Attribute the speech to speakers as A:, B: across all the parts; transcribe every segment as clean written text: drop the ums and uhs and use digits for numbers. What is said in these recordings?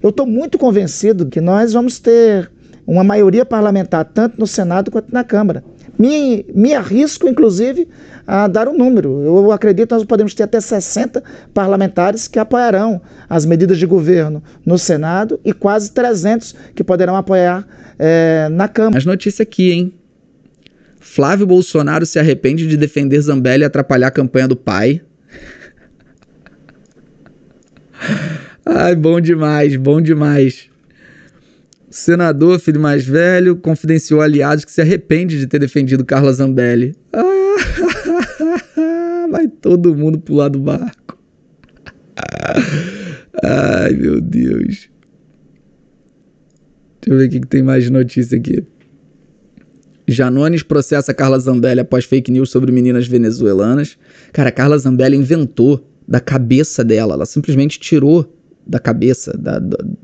A: Eu estou muito convencido que nós vamos ter uma maioria parlamentar, tanto no Senado quanto na Câmara. Me arrisco, inclusive, a dar um número. Eu acredito que nós podemos ter até 60 parlamentares que apoiarão as medidas de governo no Senado e quase 300 que poderão apoiar na Câmara.
B: As notícias aqui, hein? Flávio Bolsonaro se arrepende de defender Zambelli e atrapalhar a campanha do pai. Ai, bom demais, bom demais. Senador, filho mais velho, confidenciou aliados que se arrepende de ter defendido Carla Zambelli. Vai todo mundo pular do barco. Ai, meu Deus. Deixa eu ver o que tem mais de notícia aqui. Janones processa Carla Zambelli após fake news sobre meninas venezuelanas. Cara, a Carla Zambelli inventou da cabeça dela. Ela simplesmente tirou da cabeça,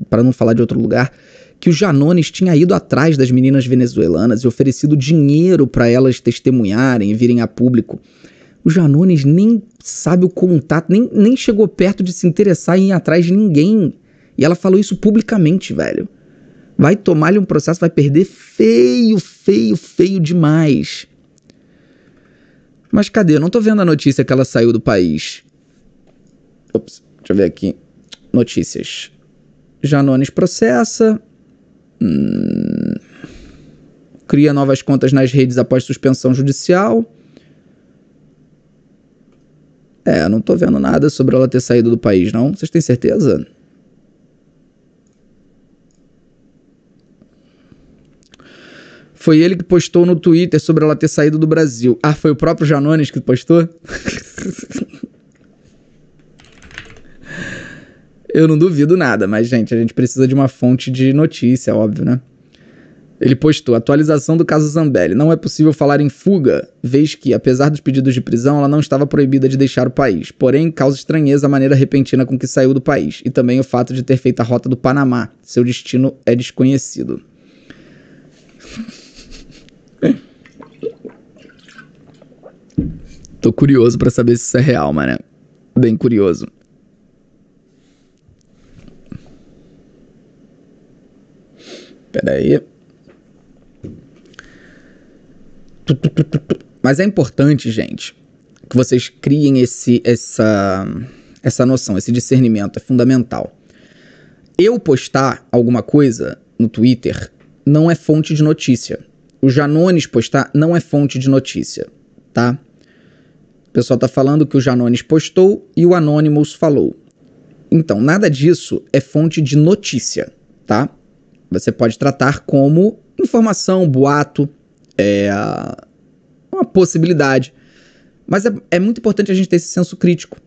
B: para não falar de outro lugar, que o Janones tinha ido atrás das meninas venezuelanas e oferecido dinheiro para elas testemunharem e virem a público. O Janones nem sabe o contato, nem chegou perto de se interessar em ir atrás de ninguém. E ela falou isso publicamente, velho. Vai tomar-lhe um processo, vai perder feio, feio, feio demais. Mas cadê? Eu não tô vendo a notícia que ela saiu do país. Ops, deixa eu ver aqui. Notícias. Janones processa. Cria novas contas nas redes após suspensão judicial. Não tô vendo nada sobre ela ter saído do país, não. Vocês têm certeza? Foi ele que postou no Twitter sobre ela ter saído do Brasil. Ah, foi o próprio Janones que postou? Eu não duvido nada, mas, gente, a gente precisa de uma fonte de notícia, óbvio, né? Ele postou, atualização do caso Zambelli. Não é possível falar em fuga, vez que, apesar dos pedidos de prisão, ela não estava proibida de deixar o país. Porém, causa estranheza a maneira repentina com que saiu do país. E também o fato de ter feito a rota do Panamá. Seu destino é desconhecido. Tô curioso pra saber se isso é real, mané. Bem curioso. Pera aí. Mas é importante, gente, que vocês criem essa noção, esse discernimento. É fundamental. Eu postar alguma coisa no Twitter não é fonte de notícia. O Janones postar não é fonte de notícia, tá? O pessoal tá falando que o Janones postou e o Anonymous falou. Então, nada disso é fonte de notícia, tá? Você pode tratar como informação, boato, uma possibilidade. Mas é muito importante a gente ter esse senso crítico.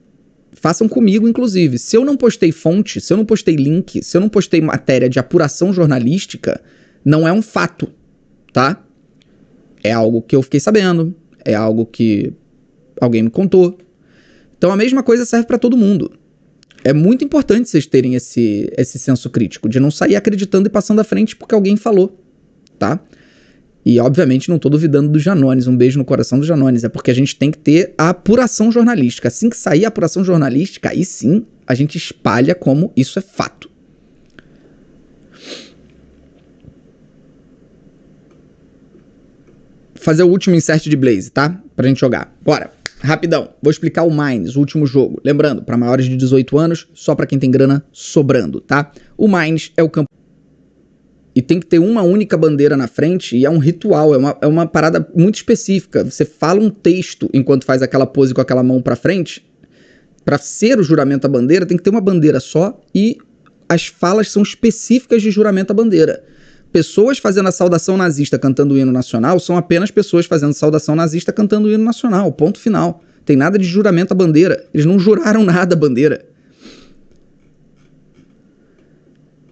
B: Façam comigo, inclusive. Se eu não postei fonte, se eu não postei link, se eu não postei matéria de apuração jornalística, não é um fato, tá? É algo que eu fiquei sabendo, é algo que alguém me contou. Então a mesma coisa serve para todo mundo. É muito importante vocês terem esse senso crítico, de não sair acreditando e passando à frente porque alguém falou, tá? E obviamente não tô duvidando do Janones, um beijo no coração do Janones, é porque a gente tem que ter a apuração jornalística. Assim que sair a apuração jornalística, aí sim a gente espalha como isso é fato. Fazer o último insert de Blaze, tá? Pra gente jogar. Bora. Rapidão. Vou explicar o Mines, o último jogo. Lembrando, para maiores de 18 anos, só para quem tem grana sobrando, tá? O Mines é o campo. E tem que ter uma única bandeira na frente e é um ritual, é uma parada muito específica. Você fala um texto enquanto faz aquela pose com aquela mão pra frente. Pra ser o juramento à bandeira, tem que ter uma bandeira só e as falas são específicas de juramento à bandeira. Pessoas fazendo a saudação nazista cantando o hino nacional são apenas pessoas fazendo saudação nazista cantando o hino nacional, ponto final. Tem nada de juramento à bandeira. Eles não juraram nada à bandeira.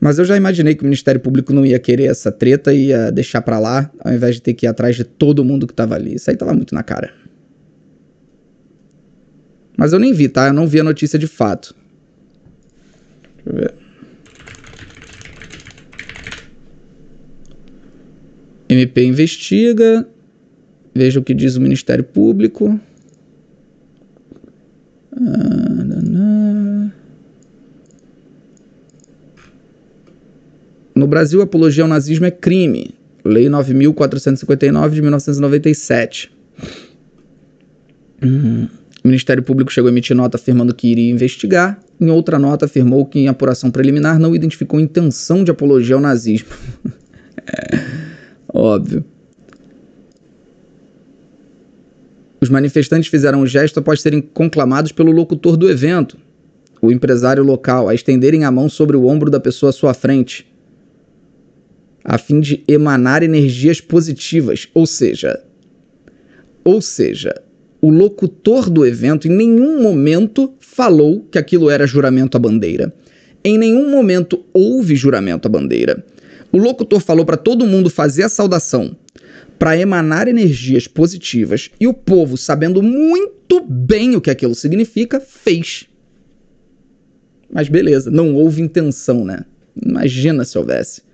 B: Mas eu já imaginei que o Ministério Público não ia querer essa treta e ia deixar pra lá, ao invés de ter que ir atrás de todo mundo que tava ali. Isso aí tava muito na cara. Mas eu nem vi, tá? Eu não vi a notícia de fato. Deixa eu ver. MP investiga. Veja o que diz o Ministério Público. No Brasil, apologia ao nazismo é crime. Lei 9.459 de 1997. O Ministério Público chegou a emitir nota afirmando que iria investigar. Em outra nota, afirmou que em apuração preliminar não identificou intenção de apologia ao nazismo. Óbvio. Os manifestantes fizeram o gesto após serem conclamados pelo locutor do evento, o empresário local, a estenderem a mão sobre o ombro da pessoa à sua frente, a fim de emanar energias positivas. Ou seja, o locutor do evento em nenhum momento falou que aquilo era juramento à bandeira. Em nenhum momento houve juramento à bandeira. O locutor falou para todo mundo fazer a saudação para emanar energias positivas e o povo, sabendo muito bem o que aquilo significa, fez. Mas beleza, não houve intenção, né? Imagina se houvesse.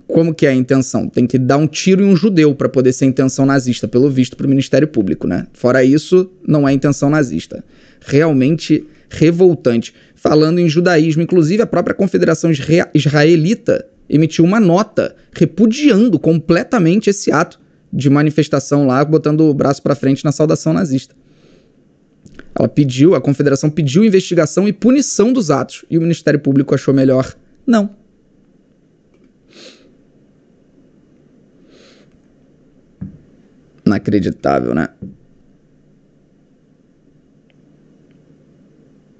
B: Como que é a intenção? Tem que dar um tiro em um judeu para poder ser intenção nazista, pelo visto, para o Ministério Público, né? Fora isso, não é intenção nazista. Realmente revoltante. Falando em judaísmo, inclusive a própria Confederação Israelita emitiu uma nota repudiando completamente esse ato de manifestação lá, botando o braço para frente na saudação nazista. A Confederação pediu investigação e punição dos atos, e o Ministério Público achou melhor não. Inacreditável, né?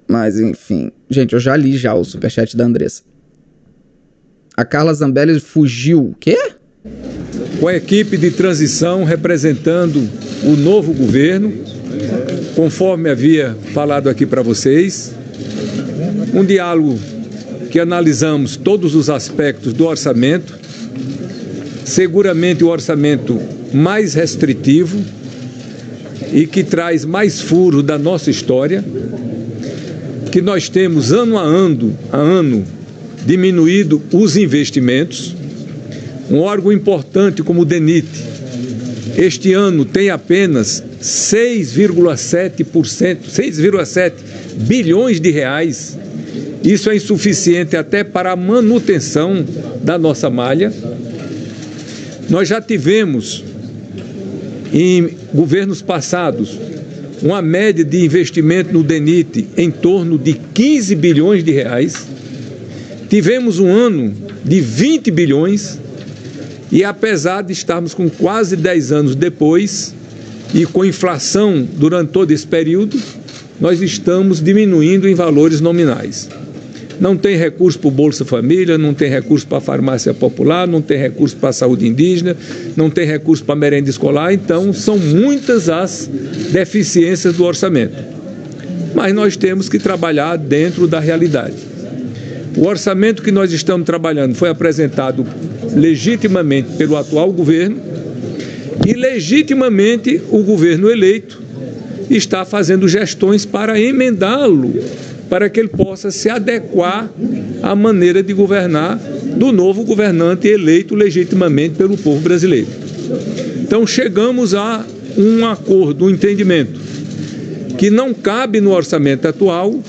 B: Mas, enfim. Gente, eu já li o superchat da Andressa. A Carla Zambelli fugiu. Quê?
C: Com a equipe de transição representando o novo governo, conforme havia falado aqui para vocês, um diálogo que analisamos todos os aspectos do orçamento, seguramente o orçamento mais restritivo e que traz mais furo da nossa história, que nós temos ano a ano diminuído os investimentos. Um órgão importante como o DENIT, este ano tem apenas 6,7 bilhões de reais. Isso é insuficiente até para a manutenção da nossa malha. Nós já tivemos, em governos passados, uma média de investimento no DENIT em torno de 15 bilhões de reais. Tivemos um ano de 20 bilhões e, apesar de estarmos com quase 10 anos depois e com inflação durante todo esse período, nós estamos diminuindo em valores nominais. Não tem recurso para o Bolsa Família, não tem recurso para a farmácia popular, não tem recurso para a saúde indígena, não tem recurso para a merenda escolar, então são muitas as deficiências do orçamento. Mas nós temos que trabalhar dentro da realidade. O orçamento que nós estamos trabalhando foi apresentado legitimamente pelo atual governo e legitimamente o governo eleito está fazendo gestões para emendá-lo, para que ele possa se adequar à maneira de governar do novo governante eleito legitimamente pelo povo brasileiro. Então chegamos a um acordo, um entendimento, que não cabe no orçamento atual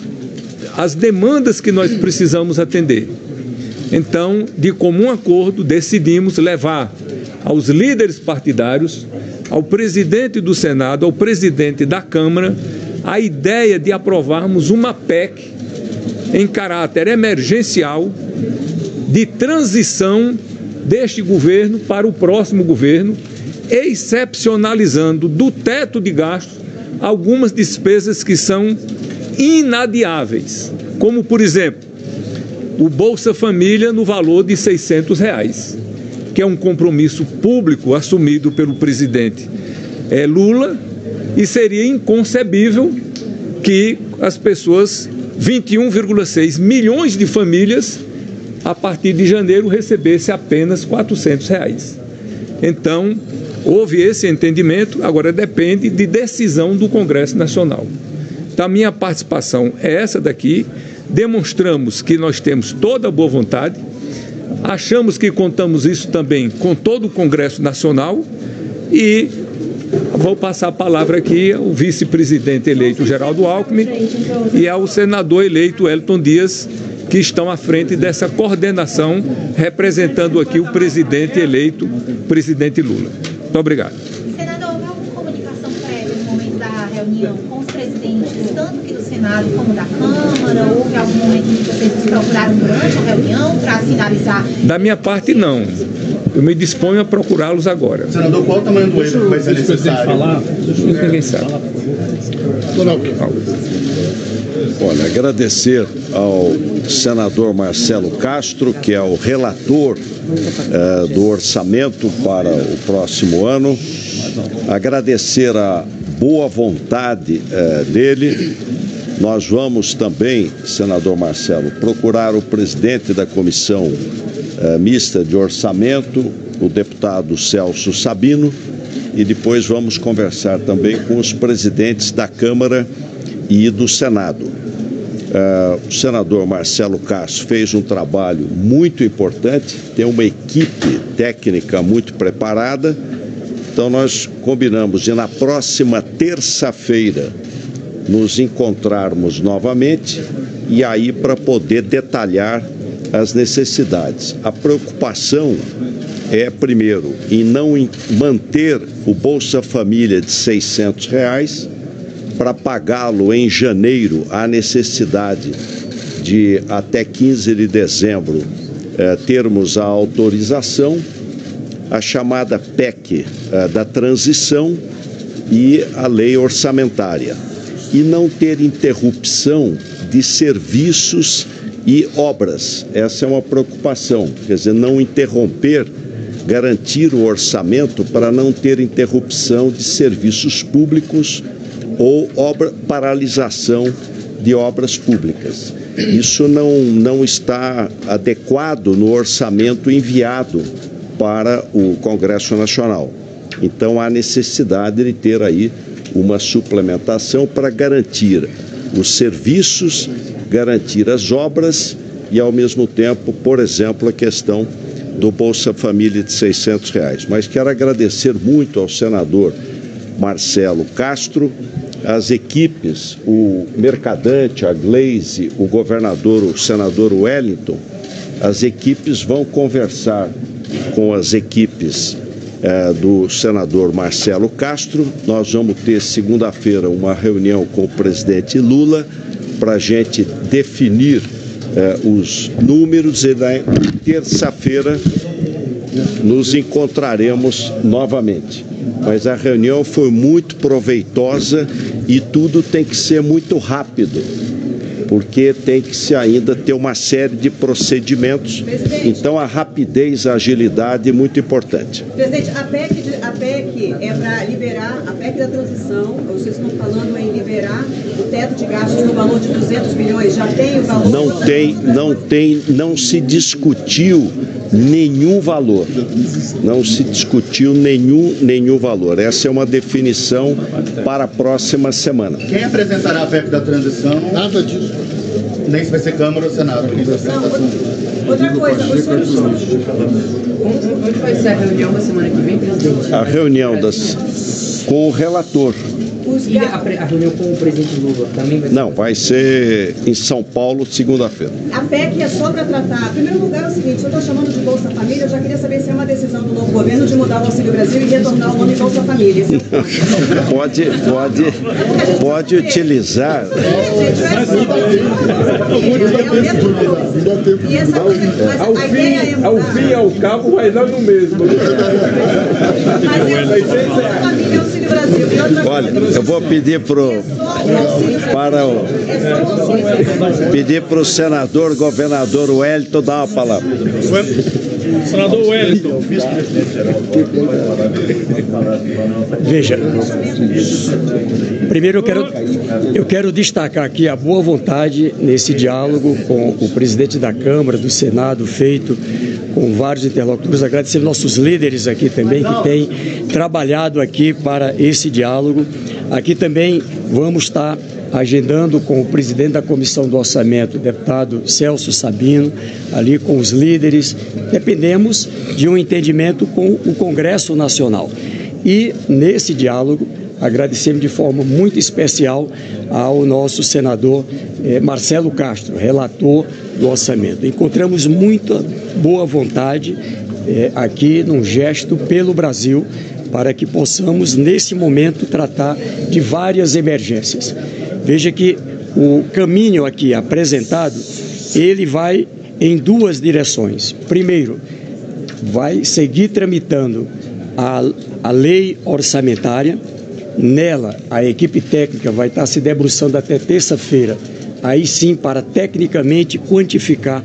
C: as demandas que nós precisamos atender. Então, de comum acordo, decidimos levar aos líderes partidários, ao presidente do Senado, ao presidente da Câmara, a ideia de aprovarmos uma PEC em caráter emergencial de transição deste governo para o próximo governo, excepcionalizando do teto de gastos algumas despesas que são inadiáveis, como, por exemplo, o Bolsa Família no valor de R$600, que é um compromisso público assumido pelo presidente Lula, e seria inconcebível que as pessoas, 21,6 milhões de famílias, a partir de janeiro, recebessem apenas R$400. Então, houve esse entendimento, agora depende de decisão do Congresso Nacional. Então, a minha participação é essa daqui. Demonstramos que nós temos toda a boa vontade, achamos que contamos isso também com todo o Congresso Nacional e vou passar a palavra aqui ao vice-presidente eleito Geraldo Alckmin e ao senador eleito Wellington Dias, que estão à frente dessa coordenação, representando aqui o presidente eleito, presidente Lula. Muito obrigado.
D: Senador, houve alguma comunicação prévia no momento da reunião com os presidentes, tanto aqui do Senado como da Câmara? Houve algum momento em que vocês se procuraram durante a reunião para finalizar?
C: Da minha parte, não. Eu me disponho a procurá-los agora.
E: Senador, qual o tamanho do erro que vai ser necessário?
C: Ninguém sabe.
F: Olha, agradecer ao senador Marcelo Castro, que é o relator do orçamento para o próximo ano, agradecer a boa vontade dele. Nós vamos também, senador Marcelo, procurar o presidente da comissão mista de orçamento, o deputado Celso Sabino, e depois vamos conversar também com os presidentes da Câmara e do Senado. O senador Marcelo Castro fez um trabalho muito importante, tem uma equipe técnica muito preparada, então nós combinamos de na próxima terça-feira nos encontrarmos novamente e aí para poder detalhar as necessidades. A preocupação é, primeiro, em não manter o Bolsa Família de R$600 para pagá-lo em janeiro. Há necessidade de, até 15 de dezembro, termos a autorização, a chamada PEC da transição e a lei orçamentária. E não ter interrupção de serviços e obras. Essa é uma preocupação, quer dizer, não interromper, garantir o orçamento para não ter interrupção de serviços públicos ou paralisação de obras públicas. Isso não está adequado no orçamento enviado para o Congresso Nacional. Então há necessidade de ter aí uma suplementação para garantir os serviços, garantir as obras e, ao mesmo tempo, por exemplo, a questão do Bolsa Família de R$600. Mas quero agradecer muito ao senador Marcelo Castro, as equipes, o Mercadante, a Gleisi, o governador, o senador Wellington. As equipes vão conversar com as equipes do senador Marcelo Castro. Nós vamos ter segunda-feira uma reunião com o presidente Lula para a gente definir os números e na terça-feira nos encontraremos novamente. Mas a reunião foi muito proveitosa e tudo tem que ser muito rápido, porque tem que se ainda ter uma série de procedimentos. Então a rapidez, a agilidade é muito importante.
G: Presidente, a PEC é para liberar, a PEC da transição, vocês estão falando em liberar o teto de gastos no valor de 200 bilhões, já tem o valor?
F: Não se discutiu nenhum valor. Não se discutiu nenhum valor. Essa é uma definição para a próxima semana.
E: Quem apresentará a PEC da transição? Nada disso. Nem se vai ser Câmara ou Senado.
G: Outra coisa, onde vai ser a reunião da semana que vem, presidente?
F: A reunião com o relator.
H: E a reunião com o presidente Lula também vai ser?
F: Não, vai ser em São Paulo, segunda-feira.
G: A PEC é só para tratar. Em primeiro lugar, é o seguinte, eu estou chamando de Bolsa Família, eu já queria saber se é uma decisão do novo governo de mudar o Auxílio Brasil e retornar o nome Bolsa Família.
F: Pode utilizar.
G: E essa coisa,
C: Ao fim e ao cabo vai dar no mesmo.
F: Olha, eu vou pedir para o senador governador Wellington dar uma palavra.
I: Senador Wellington. Veja, primeiro eu quero destacar aqui a boa vontade nesse diálogo com o presidente da Câmara, do Senado, feito com vários interlocutores, agradecer nossos líderes aqui também que têm trabalhado aqui para esse diálogo. Aqui também vamos estar agendando com o presidente da Comissão do Orçamento, o deputado Celso Sabino, ali com os líderes. Dependemos de um entendimento com o Congresso Nacional. E nesse diálogo, agradecemos de forma muito especial ao nosso senador Marcelo Castro, relator do orçamento. Encontramos muita boa vontade aqui num gesto pelo Brasil para que possamos, nesse momento, tratar de várias emergências. Veja que o caminho aqui apresentado, ele vai em duas direções. Primeiro, vai seguir tramitando a lei orçamentária. Nela, a equipe técnica vai estar se debruçando até terça-feira, aí sim, para tecnicamente quantificar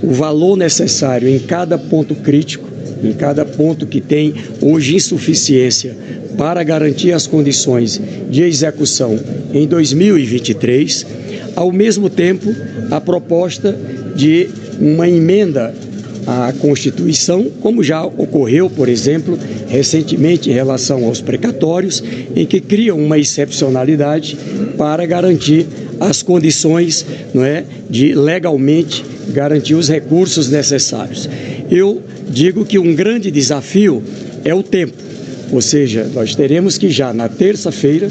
I: o valor necessário em cada ponto crítico, em cada ponto que tem hoje insuficiência para garantir as condições de execução em 2023. Ao mesmo tempo, a proposta de uma emenda à Constituição, como já ocorreu, por exemplo, recentemente em relação aos precatórios, em que cria uma excepcionalidade para garantir as condições, não é, de legalmente garantir os recursos necessários. Eu digo que um grande desafio é o tempo, ou seja, nós teremos que já na terça-feira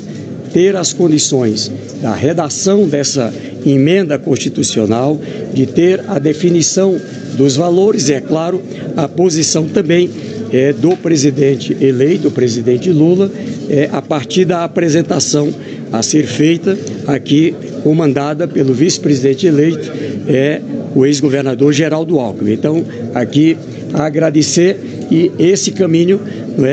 I: ter as condições da redação dessa emenda constitucional, de ter a definição dos valores e, é claro, a posição também do presidente eleito, o presidente Lula, a partir da apresentação a ser feita aqui, comandada pelo vice-presidente eleito, o ex-governador Geraldo Alckmin. Então, aqui, agradecer, e esse caminho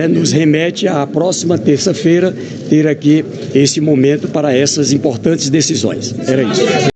I: nos remete à próxima terça-feira ter aqui esse momento para essas importantes decisões. Era isso.